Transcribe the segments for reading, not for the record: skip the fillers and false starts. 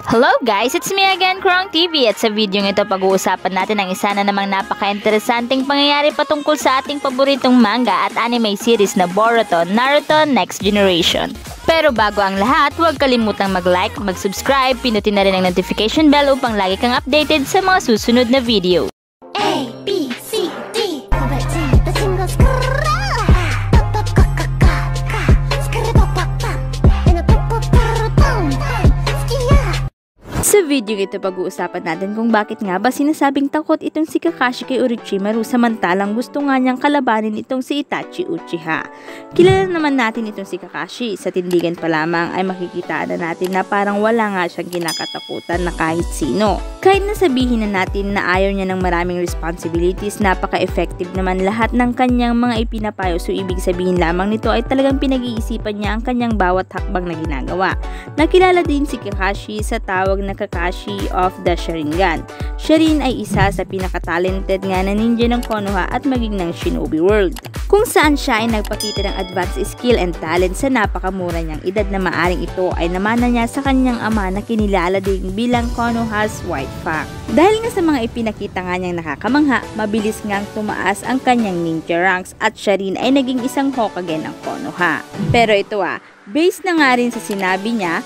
Hello guys! It's me again, Krong TV, at sa video ito pag-uusapan natin ang isa na namang napaka-interesanting pangyayari patungkol sa ating paboritong manga at anime series na Boruto Naruto Next Generation. Pero bago ang lahat, huwag kalimutang mag-like, mag-subscribe, pinutin na rin ang notification bell upang lagi kang updated sa mga susunod na video. A, B, C, D. Sa video ito pag-uusapan natin kung bakit nga ba sinasabing takot itong si Kakashi kay Orochimaru samantalang gusto nga niyang kalabanin itong si Itachi Uchiha. Kilala naman natin itong si Kakashi, sa tindigan pa lamang ay makikita na natin na parang wala nga siyang kinakatakutan na kahit sino. Kahit nasabihin na natin na ayaw niya ng maraming responsibilities, napaka-effective naman lahat ng kanyang mga ipinapayo, so ibig sabihin lamang nito ay talagang pinag-iisipan niya ang kanyang bawat hakbang na ginagawa. Nakilala din si Kakashi sa tawag na Kakashi of the Sharingan. Siya rin ay isa sa pinaka-talented nga na ninja ng Konoha at maging ng Shinobi World, kung saan siya ay nagpakita ng advanced skill and talent sa napakamura niyang edad na maaring ito ay namana niya sa kanyang ama na kinilala din bilang Konoha's White Fang. Dahil nga sa mga ipinakita nga niyang nakakamangha, mabilis ngang tumaas ang kanyang ninja ranks at siya rin ay naging isang Hokage ng Konoha. Pero ito based na nga rin sa sinabi niya,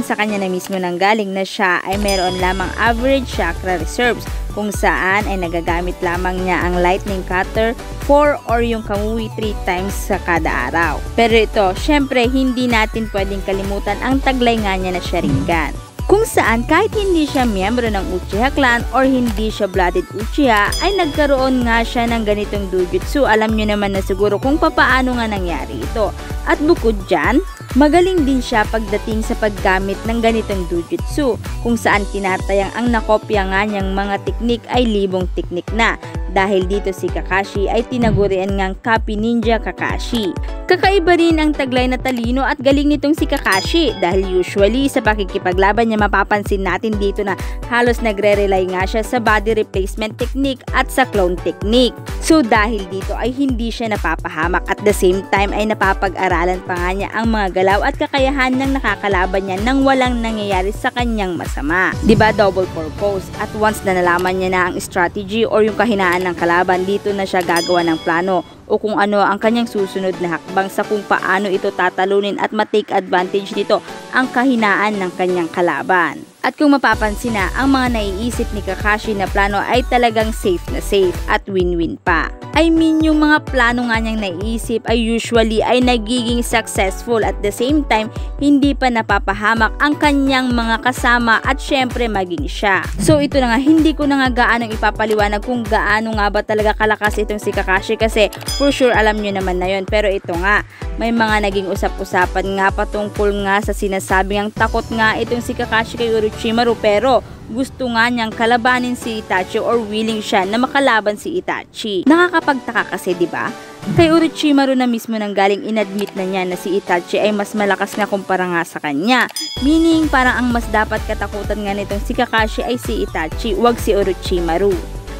sa kanya na mismo nanggaling na siya ay meron lamang average chakra reserves, kung saan ay nagagamit lamang niya ang lightning cutter 4 or yung kamui 3 times sa kada araw. Pero ito, syempre hindi natin pwedeng kalimutan ang taglay nga niya na Sharingan, kung saan kahit hindi siya miyembro ng Uchiha clan or hindi siya blooded Uchiha ay nagkaroon nga siya ng ganitong dojutsu. Alam nyo naman na siguro kung papaano nga nangyari ito. At bukod dyan, magaling din siya pagdating sa paggamit ng ganitong dojutsu, kung saan tinatayang ang nakopya nga niyang mga teknik ay libong teknik na. Dahil dito si Kakashi ay tinagurian ngang Copy Ninja Kakashi. Kakaiba rin ang taglay na talino at galing nitong si Kakashi, dahil usually sa pakikipaglaban niya mapapansin natin dito na halos nagre-rely nga siya sa body replacement technique at sa clone technique. So dahil dito ay hindi siya napapahamak, at the same time ay napapag-aralan pa nga niya ang mga galaw at kakayahan ng nakakalaban niya nang walang nangyayari sa kanyang masama. Diba, double purpose? At once na nalaman niya na ang strategy or yung kahinaan ng kalaban, dito na siya gagawa ng plano o kung ano ang kanyang susunod na hakbang sa kung paano ito tatalunin at matake advantage nito ang kahinaan ng kanyang kalaban. At kung mapapansin na, ang mga naiisip ni Kakashi na plano ay talagang safe na safe at win-win pa. Yung mga plano nga niyang naiisip ay usually ay nagiging successful, at the same time hindi pa napapahamak ang kanyang mga kasama at syempre maging siya. So ito na nga, hindi ko na nga gaano ipapaliwanag kung gaano nga ba talaga kalakas itong si Kakashi, kasi for sure alam nyo naman na yun. Pero ito nga, may mga naging usap-usapan nga patungkol nga sa sinasabing ang takot nga itong si Kakashi kay Orochimaru, pero gusto nga niyang kalabanin si Itachi or willing siya na makalaban si Itachi. Nakakapagtaka kasi, diba? Kay Orochimaru na mismo nanggaling inadmit na niya na si Itachi ay mas malakas nga kumpara nga sa kanya. Meaning parang ang mas dapat katakutan nga nitong si Kakashi ay si Itachi, wag si Orochimaru.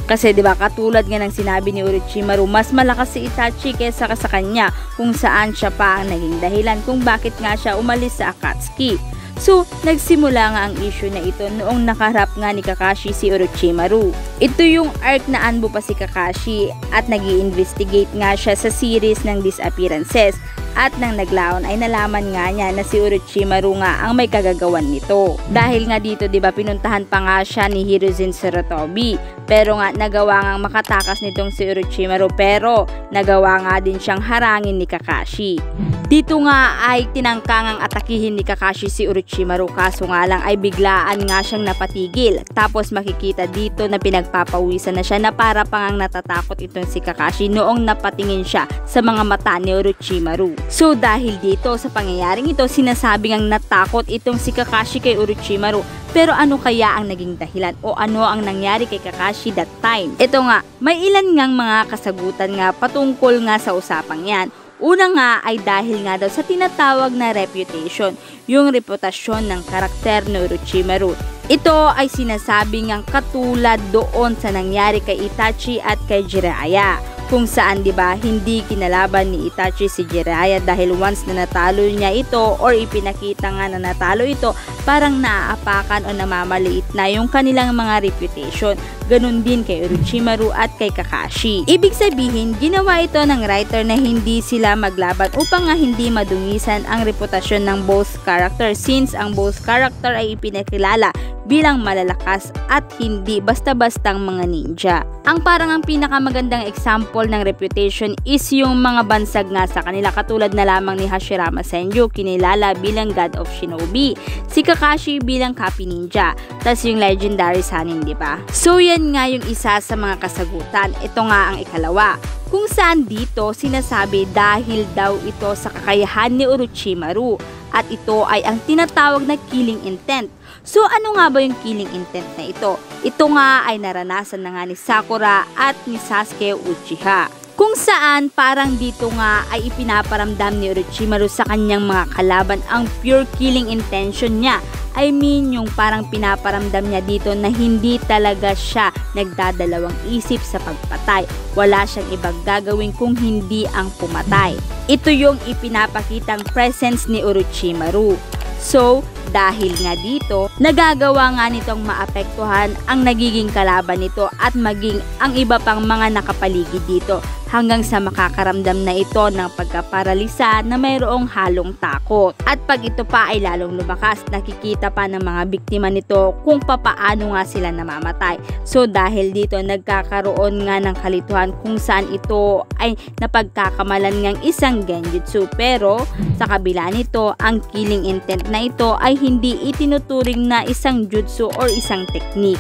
Kasi diba, katulad nga ng sinabi ni Orochimaru, mas malakas si Itachi kaysa sa kanya, kung saan siya pa ang naging dahilan kung bakit nga siya umalis sa Akatsuki. So, nagsimula nga ang issue na ito noong nakaharap nga ni Kakashi si Orochimaru. Ito yung arc na anbo pa si Kakashi at nag-i-investigate nga siya sa series ng disappearances. At nang naglaon ay nalaman nga niya na si Orochimaru nga ang may kagagawan nito. Dahil nga dito, diba, pinuntahan pa nga siya ni Hiruzen Sarutobi. Pero nga nagawa nga makatakas nitong si Orochimaru, pero nagawa nga din siyang harangin ni Kakashi. Dito nga ay tinangkangang atakihin ni Kakashi si Orochimaru, kaso nga lang ay biglaan nga siyang napatigil. Tapos makikita dito na pinagpapawisan na siya na para pang natatakot itong si Kakashi noong napatingin siya sa mga mata ni Orochimaru. So dahil dito sa pangyayaring ito, sinasabing ang natakot itong si Kakashi kay Orochimaru. Pero ano kaya ang naging dahilan o ano ang nangyari kay Kakashi that time? Ito nga, may ilan ngang mga kasagutan nga patungkol nga sa usapang yan. Una nga ay dahil nga daw sa tinatawag na reputation, yung reputasyon ng karakter ni Orochimaru. Ito ay sinasabi ngang katulad doon sa nangyari kay Itachi at kay Jiraiya, kung saan 'di ba hindi kinalaban ni Itachi si Jiraiya dahil once na natalo niya ito or ipinakita nga na natalo ito, parang naaapakan o namamaliit na yung kanilang mga reputation. Ganun din kay Orochimaru at kay Kakashi. Ibig sabihin, ginawa ito ng writer na hindi sila maglaban upang nga hindi madungisan ang reputasyon ng both character, since ang both character ay ipinakilala bilang malalakas at hindi basta-bastang mga ninja. Ang parang ang pinakamagandang example ng reputation is yung mga bansag nga sa kanila, katulad na lamang ni Hashirama Senju, kinilala bilang God of Shinobi, si Kakashi bilang Kapi Ninja, tas yung legendary Sannin, di ba? So yan nga yung isa sa mga kasagutan. Ito nga ang ikalawa, kung saan dito sinasabi dahil daw ito sa kakayahan ni Orochimaru at ito ay ang tinatawag na killing intent. So ano nga ba yung killing intent na ito? Ito nga ay naranasan na nga ni Sakura at ni Sasuke Uchiha, kung saan parang dito nga ay ipinaparamdam ni Orochimaru sa kanyang mga kalaban ang pure killing intention niya. I mean, yung parang pinaparamdam niya dito na hindi talaga siya nagdadalawang isip sa pagpatay. Wala siyang ibang gagawin kung hindi ang pumatay. Ito yung ipinapakitang presence ni Orochimaru. So, dahil nga dito, nagagawa nga nitong maapektuhan ang nagiging kalaban nito at maging ang iba pang mga nakapaligid dito, hanggang sa makakaramdam na ito ng pagkaparalisa na mayroong halong takot. At pag ito pa ay lalong lumakas, nakikita pa ng mga biktima nito kung papaano nga sila namamatay. So dahil dito, nagkakaroon nga ng kalituhan kung saan ito ay napagkakamalan ngang isang genjutsu, pero sa kabila nito, ang killing intent na ito ay hindi itinuturing na isang jutsu or isang technique.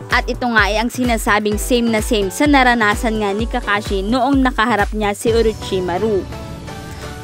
At ito nga ay ang sinasabing same na same sa naranasan nga ni Kakashi noong nakaharap niya si Orochimaru,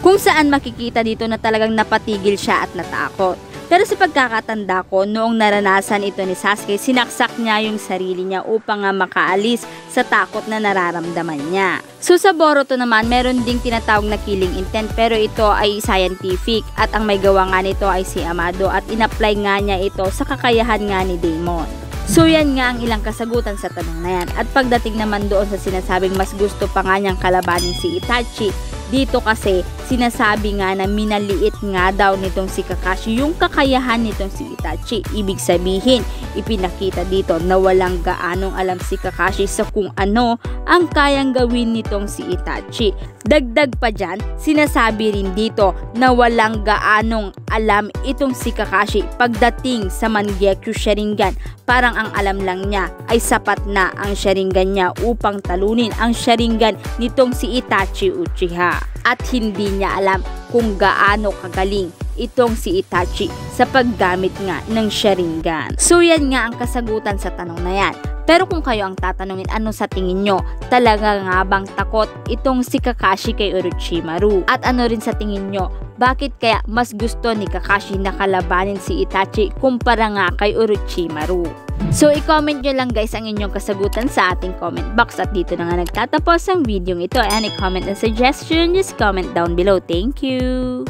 kung saan makikita dito na talagang napatigil siya at natakot. Pero sa pagkakatanda ko, noong naranasan ito ni Sasuke, sinaksak niya yung sarili niya upang nga makaalis sa takot na nararamdaman niya. So sa Boruto naman, meron ding tinatawag na killing intent, pero ito ay scientific at ang may gawa nga nito ay si Amado at in-apply nga niya ito sa kakayahan nga ni Daemon. So yan nga ang ilang kasagutan sa tanong na yan. At pagdating naman doon sa sinasabing mas gusto pa nga niyang kalabanin si Itachi, dito kasi sinasabi nga na minaliit nga daw nitong si Kakashi yung kakayahan nitong si Itachi. Ibig sabihin, ipinakita dito na walang gaanong alam si Kakashi sa kung ano ang kayang gawin nitong si Itachi. Dagdag pa dyan, sinasabi rin dito na walang gaanong alam itong si Kakashi pagdating sa Mangekyo Sharingan. Parang ang alam lang niya ay sapat na ang Sharingan niya upang talunin ang Sharingan nitong si Itachi Uchiha. At hindi niya alam kung gaano kagaling itong si Itachi sa paggamit nga ng Sharingan. So yan nga ang kasagutan sa tanong na yan. Pero kung kayo ang tatanungin, ano sa tingin nyo? Talaga nga bang takot itong si Kakashi kay Orochimaru? At ano rin sa tingin nyo? Bakit kaya mas gusto ni Kakashi na kalabanin si Itachi kumpara nga kay Orochimaru? So i-comment nyo lang guys ang inyong kasagutan sa ating comment box. At dito na nga nagtatapos ang video ito. Any comment and suggestion, just comment down below. Thank you!